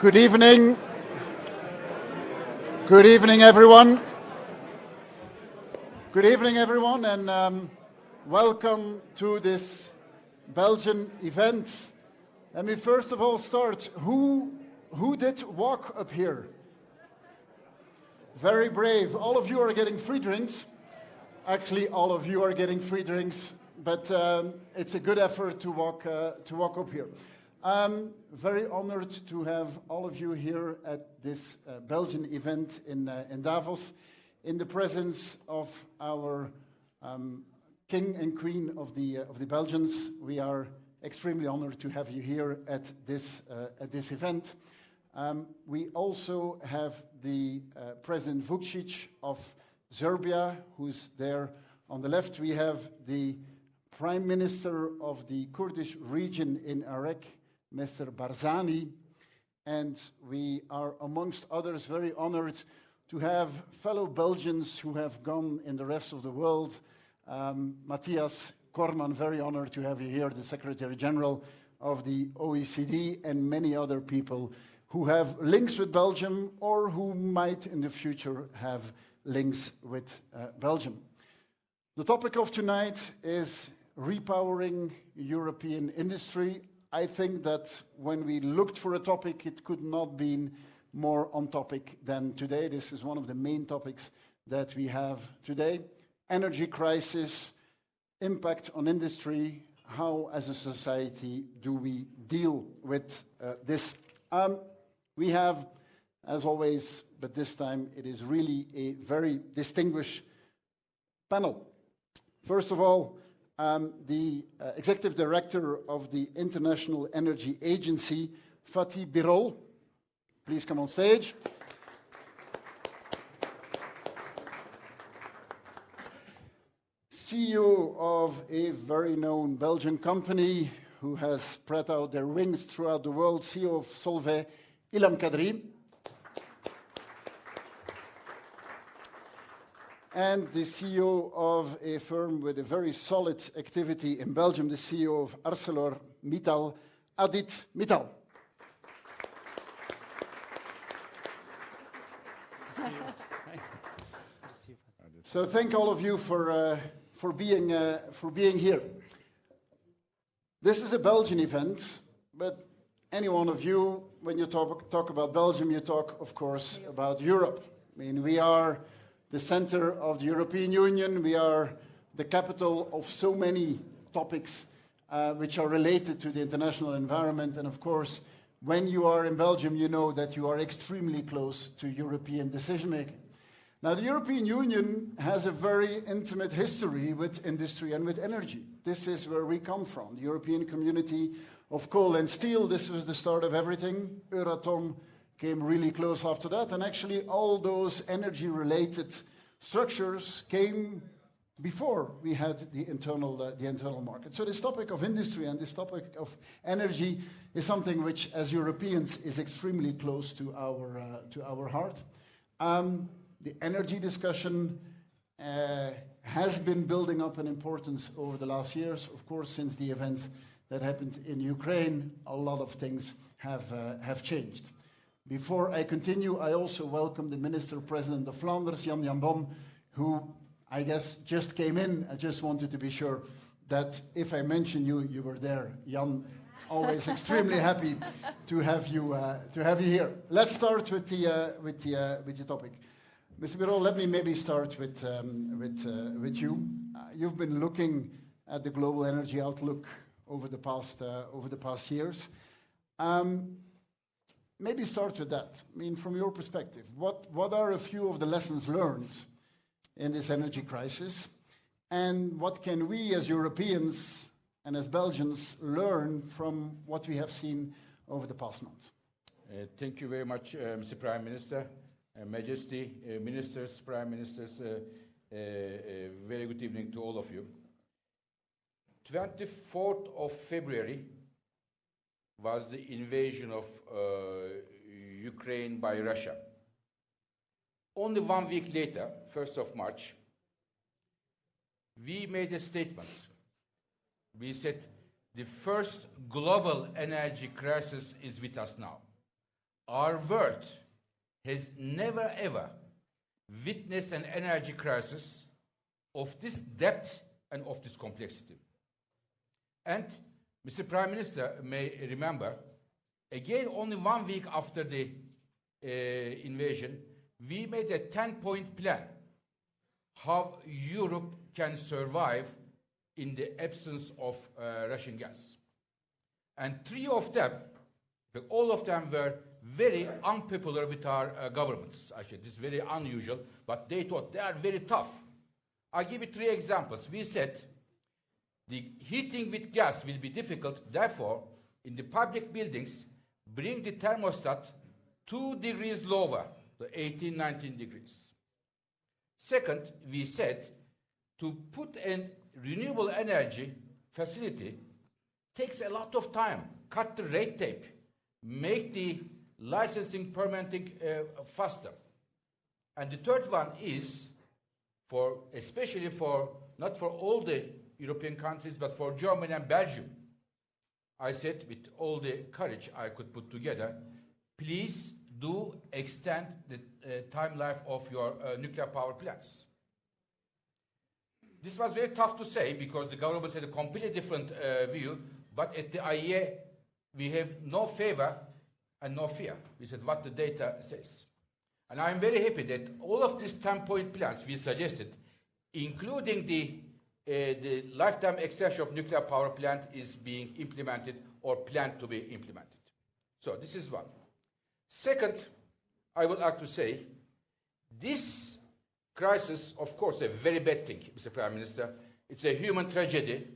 Good evening. Good evening, everyone. Good evening, everyone, and welcome to this Belgian event. Let me first of all start. Who did walk up here? Very brave. All of you are getting free drinks. Actually, all of you are getting free drinks, but it's a good effort to walk up here. I'm very honored to have all of you here at this Belgian event in Davos, in the presence of our King and Queen of the Belgians. We are extremely honored to have you here at this event. We also have the President Vučić of Serbia, who's there on the left. We have the Prime Minister of the Kurdish region in Iraq, Mr. Barzani, and we are, amongst others, very honored to have fellow Belgians who have gone in the rest of the world. Matthias Corman, very honored to have you here, the Secretary General of the OECD, and many other people who have links with Belgium or who might in the future have links with Belgium. The topic of tonight is repowering European industry. I think that when we looked for a topic, it could not be more on topic than today. This is one of the main topics that we have today. Energy crisis, impact on industry, how as a society do we deal with this? We have, as always, but this time it is really a very distinguished panel. First of all, the Executive Director of the International Energy Agency, Fatih Birol. Please come on stage. CEO of a very known Belgian company who has spread out their wings throughout the world, CEO of Solvay, Ilham Kadri. And the CEO of a firm with a very solid activity in Belgium, the CEO of ArcelorMittal, Aditya Mittal. So thank all of you for being here. This is a Belgian event, but any one of you, when you talk about Belgium, you talk, of course, about Europe. I mean, we are the center of the European Union. We are the capital of so many topics which are related to the international environment. And of course, when you are in Belgium, you know that you are extremely close to European decision-making. Now, the European Union has a very intimate history with industry and with energy. This is where we come from, the European Community of Coal and Steel. This was the start of everything. Euratom came really close after that, and actually all those energy-related structures came before we had the internal market. So this topic of industry and this topic of energy is something which, as Europeans, is extremely close to our heart. The energy discussion has been building up in importance over the last years. Of course, since the events that happened in Ukraine, a lot of things have changed. Before I continue, I also welcome the Minister President of Flanders, Jan Jambon, who I guess just came in. I just wanted to be sure that if I mention you, you were there. Jan, always extremely happy to have you here. Let's start with the topic. Mr. Birol, let me maybe start with you. You've been looking at the global energy outlook over the past years. Maybe start with that. I mean, from your perspective, what are a few of the lessons learned in this energy crisis? And what can we as Europeans and as Belgians learn from what we have seen over the past months? Thank you very much, Mr. Prime Minister, Majesty, Ministers, Prime Ministers. Very good evening to all of you. 24th of February was the invasion of Ukraine by Russia. Only 1 week later, 1st of March, we made a statement. We said the first global energy crisis is with us now. our world has never ever witnessed an energy crisis of this depth and of this complexity. And Mr. Prime Minister may remember, again, only 1 week after the invasion, we made a 10-point plan how Europe can survive in the absence of Russian gas. And 3 of them, all of them were very unpopular with our governments. Actually, this is very unusual, but they thought they are very tough. I'll give you 3 examples. We said the heating with gas will be difficult, therefore, in the public buildings, bring the thermostat 2 degrees lower, to 18, 19 degrees. Second, we said to put a renewable energy facility takes a lot of time. Cut the red tape, make the licensing, permitting faster. And the third one is for, especially for, not for all the European countries, but for Germany and Belgium. I said with all the courage I could put together, please do extend the time life of your nuclear power plants. This was very tough to say because the government had a completely different view, but at the IEA we have no favor and no fear. We said what the data says. And I'm very happy that all of these 10-point plans we suggested, including the lifetime extension of nuclear power plant, is being implemented or planned to be implemented. So this is one. Second, I would like to say, this crisis, of course, a very bad thing, Mr. Prime Minister. It's a human tragedy.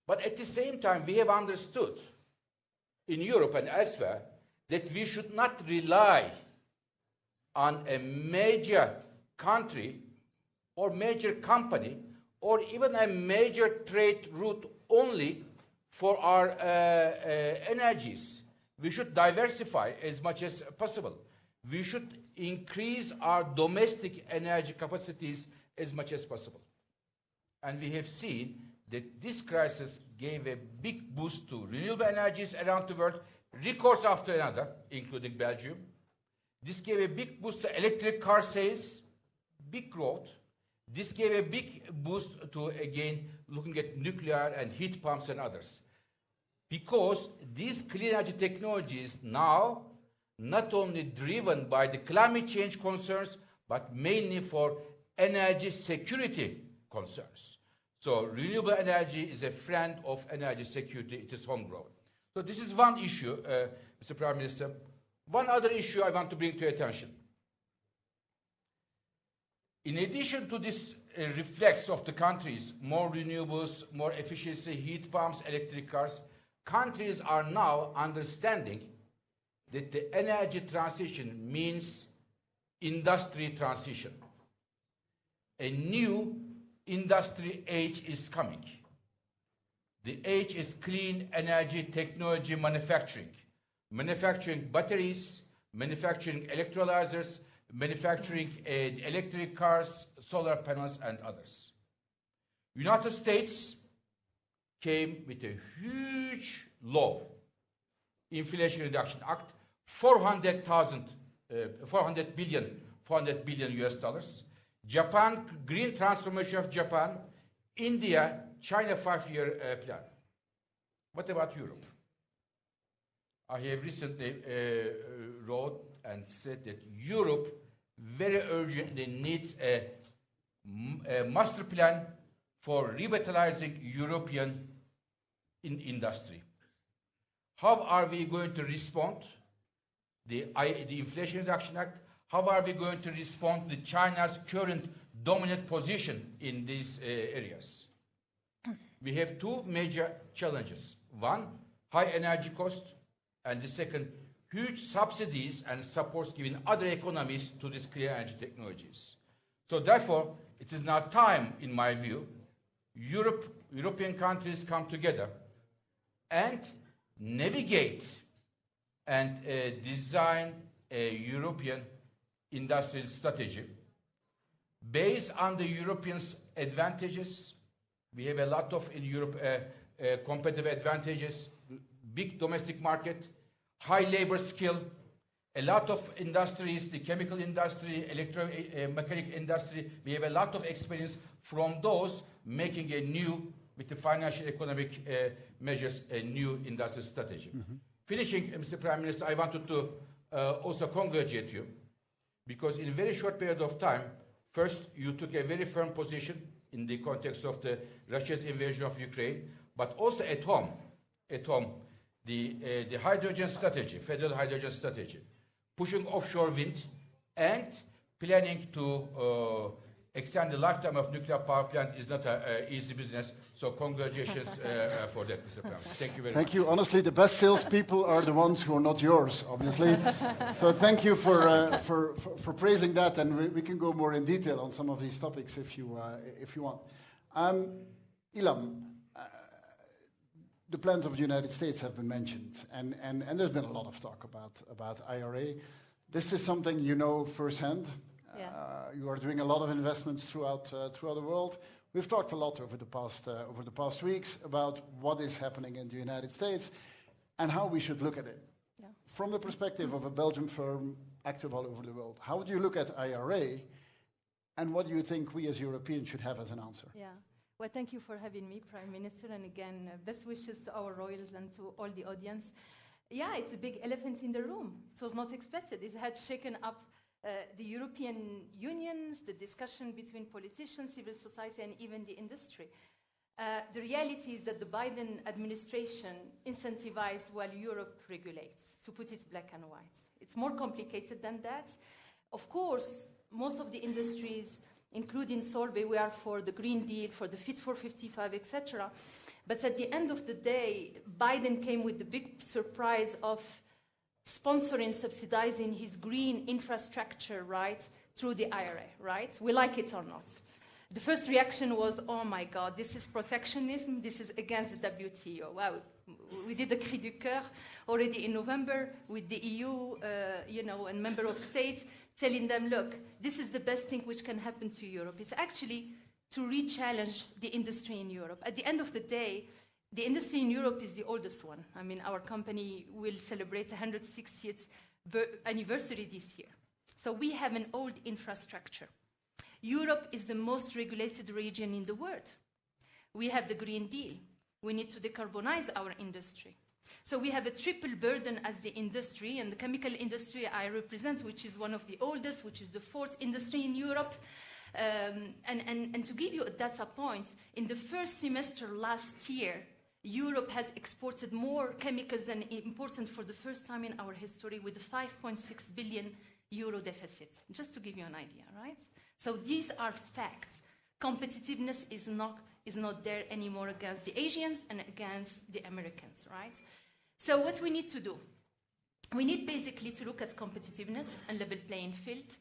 But at the same time, we have understood in Europe and elsewhere that we should not rely on a major country or major company or even a major trade route only for our energies. We should diversify as much as possible. We should increase our domestic energy capacities as much as possible. And we have seen that this crisis gave a big boost to renewable energies around the world, records after another, including Belgium. This gave a big boost to electric car sales, big growth. This gave a big boost to, again, looking at nuclear and heat pumps and others. Because these clean energy technologies now not only driven by the climate change concerns, but mainly for energy security concerns. So renewable energy is a friend of energy security. It is homegrown. So this is one issue, Mr. Prime Minister. One other issue I want to bring to your attention. In addition to this reflex of the countries, more renewables, more efficiency, heat pumps, electric cars, countries are now understanding that the energy transition means industry transition. A new industry age is coming. The age is clean energy technology manufacturing. Manufacturing batteries, manufacturing electrolyzers, manufacturing electric cars, solar panels, and others. United States came with a huge law, Inflation Reduction Act, 400 billion US dollars. Japan, green transformation of Japan. India, China 5-year plan. What about Europe? I have recently wrote and said that Europe very urgently needs a master plan for revitalizing European industry. How are we going to respond? The Inflation Reduction Act, how are we going to respond to China's current dominant position in these areas? We have 2 major challenges. One, high energy cost, and the second, huge subsidies and supports given other economies to these clean energy technologies. So therefore, it is now time, in my view, European countries come together and navigate and design a European industrial strategy based on the Europeans' advantages. We have a lot of in Europe competitive advantages, big domestic market, high labor skill, a lot of industries, the chemical industry, electromechanical industry, we have a lot of experience from those making a new, with the financial economic measures, a new industrial strategy. Finishing, Mr. Prime Minister, I wanted to also congratulate you, because in a very short period of time, first, you took a very firm position in the context of the Russia's invasion of Ukraine, but also at home, the hydrogen strategy, federal hydrogen strategy, pushing offshore wind and planning to extend the lifetime of nuclear power plant is not an easy business. So congratulations for that, Mr. Prime. Thank you very much. Thank you. Honestly, the best salespeople are the ones who are not yours, obviously. So thank you for praising that, and we can go more in detail on some of these topics if you want. Ilham, the plans of the United States have been mentioned, and there's been a lot of talk about IRA. This is something you know firsthand. Yeah. You are doing a lot of investments throughout the world. We've talked a lot over the past weeks about what is happening in the United States and how we should look at it. Yeah. From the perspective of a Belgian firm active all over the world, how do you look at IRA, and what do you think we as Europeans should have as an answer? Yeah. Well, thank you for having me, Prime Minister, and again, best wishes to our royals and to all the audience. Yeah, it's a big elephant in the room. It was not expected. It had shaken up the European unions, the discussion between politicians, civil society, and even the industry. The reality is that the Biden administration incentivizes while Europe regulates, to put it black and white. It's more complicated than that. Of course, most of the industries, including Solvay, we are for the Green Deal, for the Fit for 55, etc. But at the end of the day, Biden came with the big surprise of sponsoring, subsidizing his green infrastructure, right, through the IRA, right? We like it or not. The first reaction was, oh my God, this is protectionism, this is against the WTO. Wow, we did the cri du cœur already in November with the EU, and member of states, telling them, look, this is the best thing which can happen to Europe. It's actually to re-challenge the industry in Europe. At the end of the day, the industry in Europe is the oldest one. I mean, our company will celebrate 160th anniversary this year. So we have an old infrastructure. Europe is the most regulated region in the world. We have the Green Deal. We need to decarbonize our industry. So we have a triple burden as the industry, and the chemical industry I represent, which is one of the oldest, which is the fourth industry in Europe. And to give you a data point, in the first semester last year, Europe has exported more chemicals than imported for the first time in our history, with a 5.6 billion euro deficit, just to give you an idea, right? So these are facts. Competitiveness is not there anymore against the Asians and against the Americans, right? So what we need to do, we need basically to look at competitiveness and level playing field,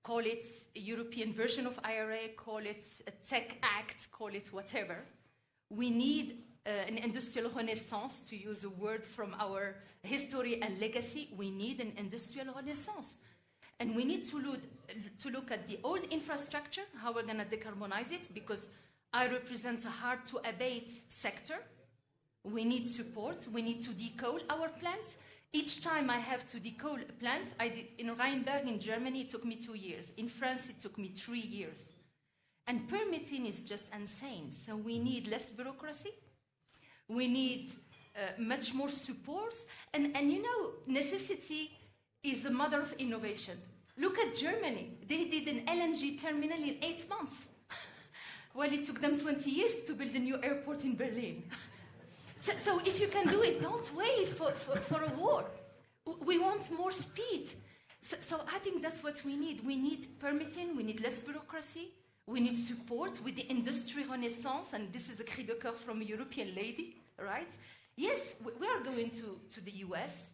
call it a European version of IRA, call it a tech act, call it whatever. We need an industrial renaissance, to use a word from our history and legacy. We need an industrial renaissance. And we need to look at the old infrastructure, how we're going to decarbonize it, because I represent a hard-to-abate sector. We need support. We need to decoal our plants. Each time I have to decoal plants, in Rheinberg in Germany, it took me 2 years. In France, it took me 3 years. And permitting is just insane. So we need less bureaucracy. We need much more support. And necessity is the mother of innovation. Look at Germany. They did an LNG terminal in 8 months. Well, it took them 20 years to build a new airport in Berlin. So if you can do it, don't wait for a war. We want more speed. So I think that's what we need. We need permitting. We need less bureaucracy. We need support with the industry renaissance. And this is a cri de coeur from a European lady, right? Yes, we are going to the US.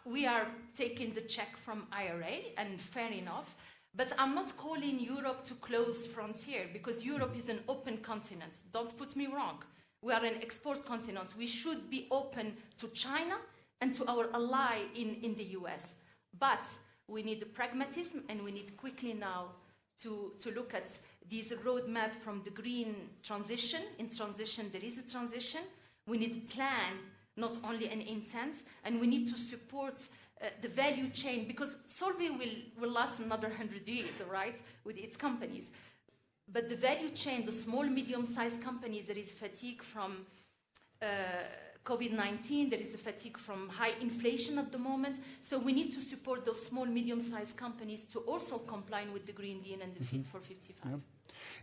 We are taking the check from IRA, and fair enough. But I'm not calling Europe to close frontier, because Europe is an open continent. Don't put me wrong. We are an export continent. We should be open to China and to our ally in the US. But we need the pragmatism, and we need quickly now to look at this roadmap from the green transition. In transition, there is a transition. We need a plan, not only an intent, and we need to support the value chain, because Solvay will last another 100 years, all right, with its companies. But the value chain, the small, medium-sized companies, there is fatigue from COVID-19, there is a fatigue from high inflation at the moment. So we need to support those small, medium-sized companies to also comply with the Green Deal and the Fit for 55. Yeah.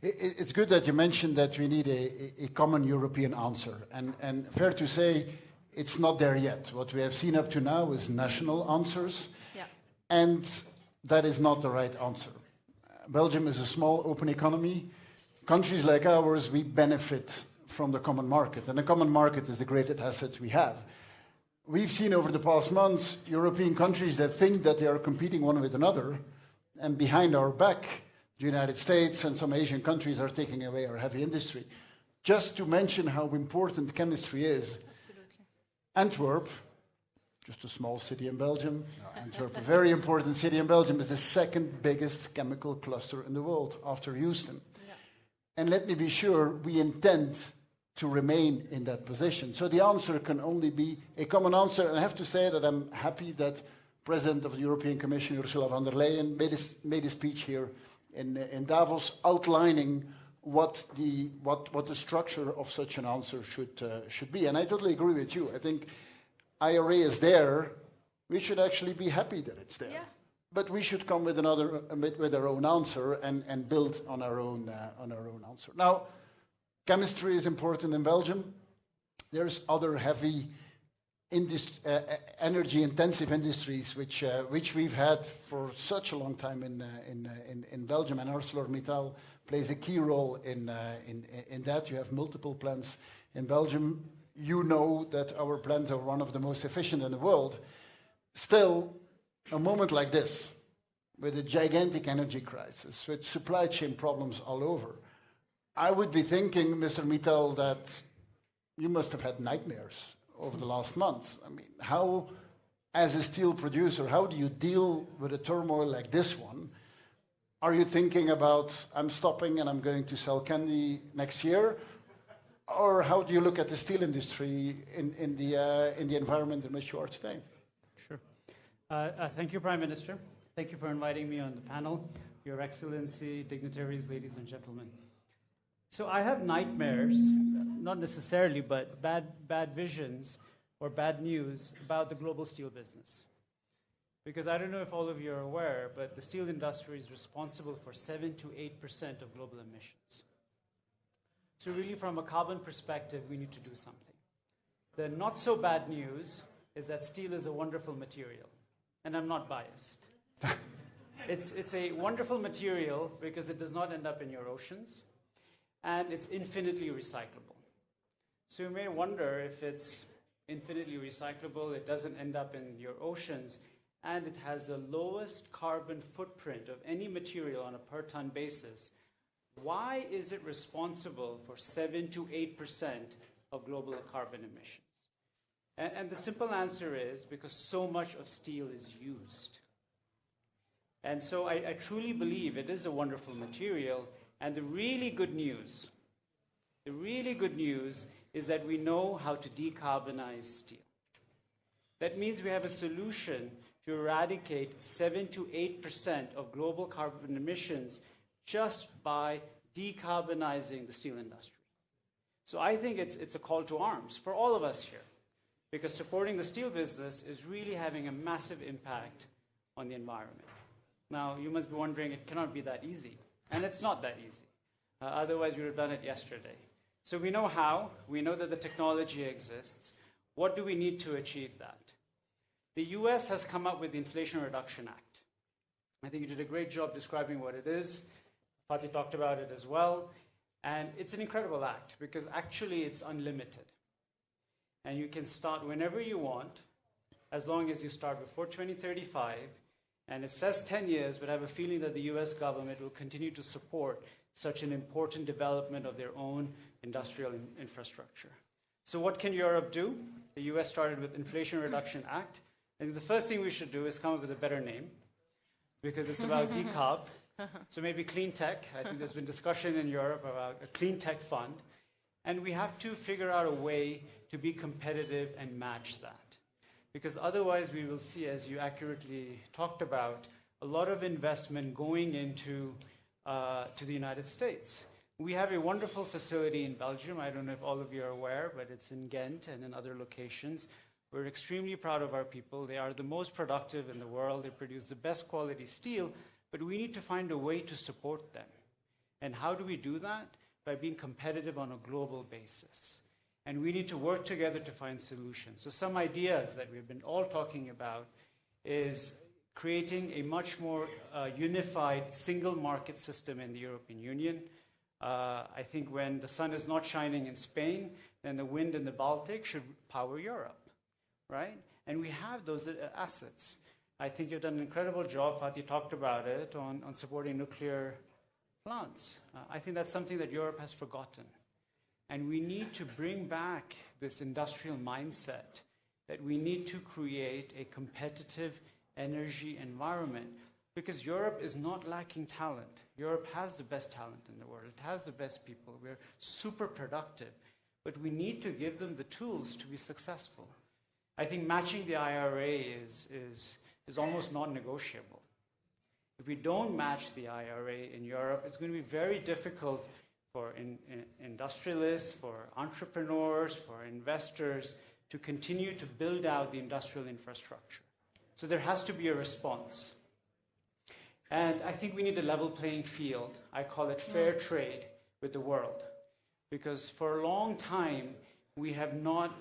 It's good that you mentioned that we need a common European answer. And fair to say, it's not there yet. What we have seen up to now is national answers. Yeah. And that is not the right answer. Belgium is a small, open economy. Countries like ours, we benefit from the common market. And the common market is the greatest asset we have. We've seen over the past months European countries that think that they are competing one with another, and behind our back, the United States and some Asian countries are taking away our heavy industry. Just to mention how important chemistry is. Absolutely. Antwerp, just a small city in Belgium, Antwerp, a very important city in Belgium, is the second biggest chemical cluster in the world after Houston. Yeah. And let me be sure, we intend to remain in that position. So the answer can only be a common answer. And I have to say that I'm happy that President of the European Commission, Ursula von der Leyen, made a speech here in Davos outlining what the structure of such an answer should be. And I totally agree with you. I think IRA is there. We should actually be happy that it's there. Yeah. But we should come with our own answer and build on our own answer. Now, chemistry is important in Belgium. There's other heavy energy-intensive industries which we've had for such a long time in Belgium, and ArcelorMittal plays a key role in that. You have multiple plants in Belgium. You know that our plants are one of the most efficient in the world. Still, a moment like this, with a gigantic energy crisis, with supply chain problems all over, I would be thinking, Mr. Mittal, that you must have had nightmares over the last months. I mean, how, as a steel producer, how do you deal with a turmoil like this one? Are you thinking about, I'm stopping and I'm going to sell candy next year? Or how do you look at the steel industry in the environment in which you are today? Sure. Thank you, Prime Minister. Thank you for inviting me on the panel. Your Excellency, dignitaries, ladies and gentlemen. So I have nightmares, not necessarily, but bad visions or bad news about the global steel business. Because I don't know if all of you are aware, but the steel industry is responsible for 7 to 8% of global emissions. So really, from a carbon perspective, we need to do something. The not so bad news is that steel is a wonderful material, and I'm not biased. It's a wonderful material because it does not end up in your oceans, and it's infinitely recyclable. So you may wonder, if it's infinitely recyclable, it doesn't end up in your oceans, and it has the lowest carbon footprint of any material on a per ton basis, why is it responsible for 7 to 8% of global carbon emissions? And the simple answer is because so much of steel is used. And so I truly believe it is a wonderful material. And the really good news is that we know how to decarbonize steel. That means we have a solution to eradicate 7 to 8% of global carbon emissions just by decarbonizing the steel industry. So I think it's a call to arms for all of us here, because supporting the steel business is really having a massive impact on the environment. Now, you must be wondering, it cannot be that easy. And it's not that easy. Otherwise, we would have done it yesterday. So we know how. We know that the technology exists. What do we need to achieve that? The US has come up with the Inflation Reduction Act. I think you did a great job describing what it is. Fatih talked about it as well. And it's an incredible act because actually it's unlimited. And you can start whenever you want, as long as you start before 2035. And it says 10 years, but I have a feeling that the US government will continue to support such an important development of their own industrial infrastructure. So what can Europe do? The US started with Inflation Reduction Act. And the first thing we should do is come up with a better name, because it's about decarb. So maybe clean tech. I think there's been discussion in Europe about a clean tech fund. And we have to figure out a way to be competitive and match that. because otherwise we will see, as you accurately talked about, a lot of investment going into to the United States. We have a wonderful facility in Belgium. I don't know if all of you are aware, but it's in Ghent and in other locations. We're extremely proud of our people. They are the most productive in the world. They produce the best quality steel, but we need to find a way to support them. And how do we do that? By being competitive on a global basis. And we need to work together to find solutions. So some ideas that we've been all talking about is creating a much more unified single market system in the European Union. I think when the sun is not shining in Spain, then the wind in the Baltic should power Europe, right? And we have those assets. I think you've done an incredible job, Fatih talked about it, on supporting nuclear plants. I think that's something that Europe has forgotten. And we need to bring back this industrial mindset that we need to create a competitive energy environment, because Europe is not lacking talent. Europe has the best talent in the world. It has the best people. We're super productive. But we need to give them the tools to be successful. I think matching the IRA is almost non-negotiable. If we don't match the IRA in Europe, it's going to be very difficult for industrialists, for entrepreneurs, for investors to continue to build out the industrial infrastructure. So there has to be a response. And I think we need a level playing field. I call it fair trade with the world. Because for a long time, we have not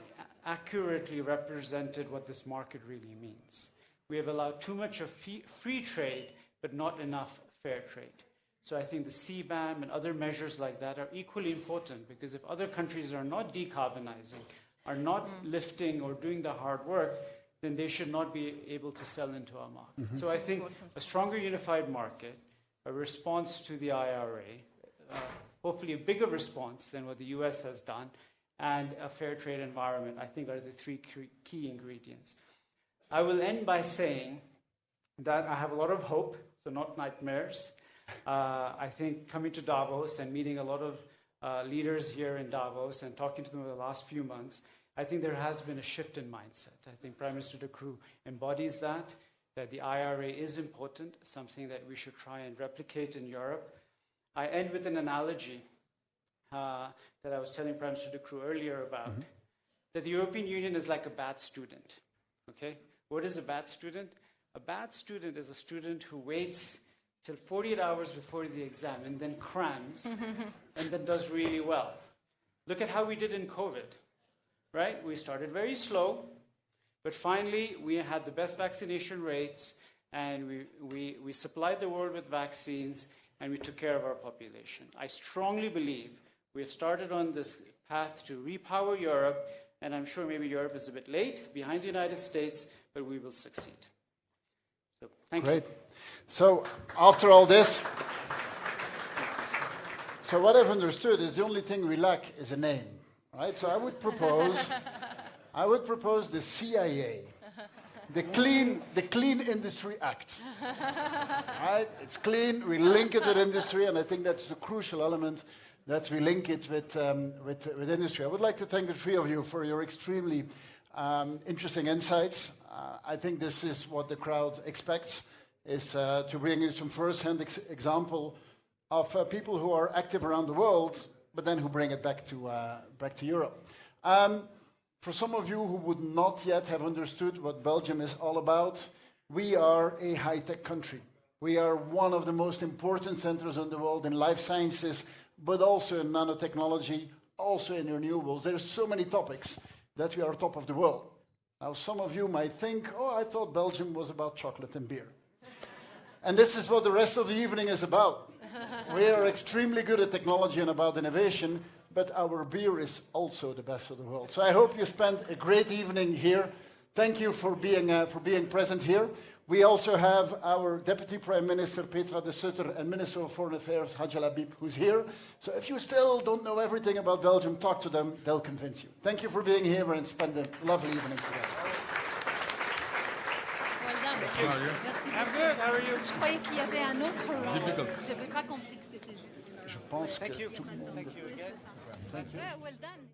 accurately represented what this market really means. We have allowed too much of free trade, but not enough fair trade. So I think the CBAM and other measures like that are equally important, because if other countries are not decarbonizing, are not lifting or doing the hard work, then they should not be able to sell into our market. So I think a stronger unified market, a response to the IRA, hopefully a bigger response than what the US has done, and a fair trade environment, I think are the three key ingredients. I will end by saying that I have a lot of hope, so not nightmares. I think coming to Davos and meeting a lot of leaders here in Davos and talking to them over the last few months, I think there has been a shift in mindset. I think Prime Minister De Croo embodies that the IRA is important, something that we should try and replicate in Europe. I end with an analogy that I was telling Prime Minister De Croo earlier about, that the European Union is like a bad student, okay? What is a bad student? A bad student is a student who waits till 48 hours before the exam and then crams and then does really well. Look at how we did in COVID. Right? We started very slow, but finally we had the best vaccination rates, and we supplied the world with vaccines, and we took care of our population. I strongly believe we have started on this path to repower Europe, and I'm sure maybe Europe is a bit late, behind the United States, but we will succeed. So thank you. Great. So after all this, so what I've understood is the only thing we lack is a name. Right, so I would propose the CIA, the Clean Industry Act. Right, it's clean. We link it with industry, and I think that's the crucial element, that we link it with industry. I would like to thank the three of you for your extremely interesting insights. I think this is what the crowd expects, is to bring you some first-hand example of people who are active around the world, but then who bring it back to Europe. For some of you who would not yet have understood what Belgium is all about, we are a high-tech country. We are one of the most important centers in the world in life sciences, but also in nanotechnology, also in renewables. There are so many topics that we are top of the world. Now, some of you might think, oh, I thought Belgium was about chocolate and beer. And this is what the rest of the evening is about. We are extremely good at technology and about innovation, but our beer is also the best of the world. So I hope you spent a great evening here. Thank you for being present here. We also have our Deputy Prime Minister, Petra de Sutter, and Minister of Foreign Affairs, Hadja Labib, who's here. So if you still don't know everything about Belgium, talk to them. They'll convince you. Thank you for being here and spend a lovely evening together. I'm good. How are you? Je croyais qu'il y avait un autre rôle. Je n'avais pas compris que c'était juste. Je pense que Thank you. tout le monde... Thank you again. Well done.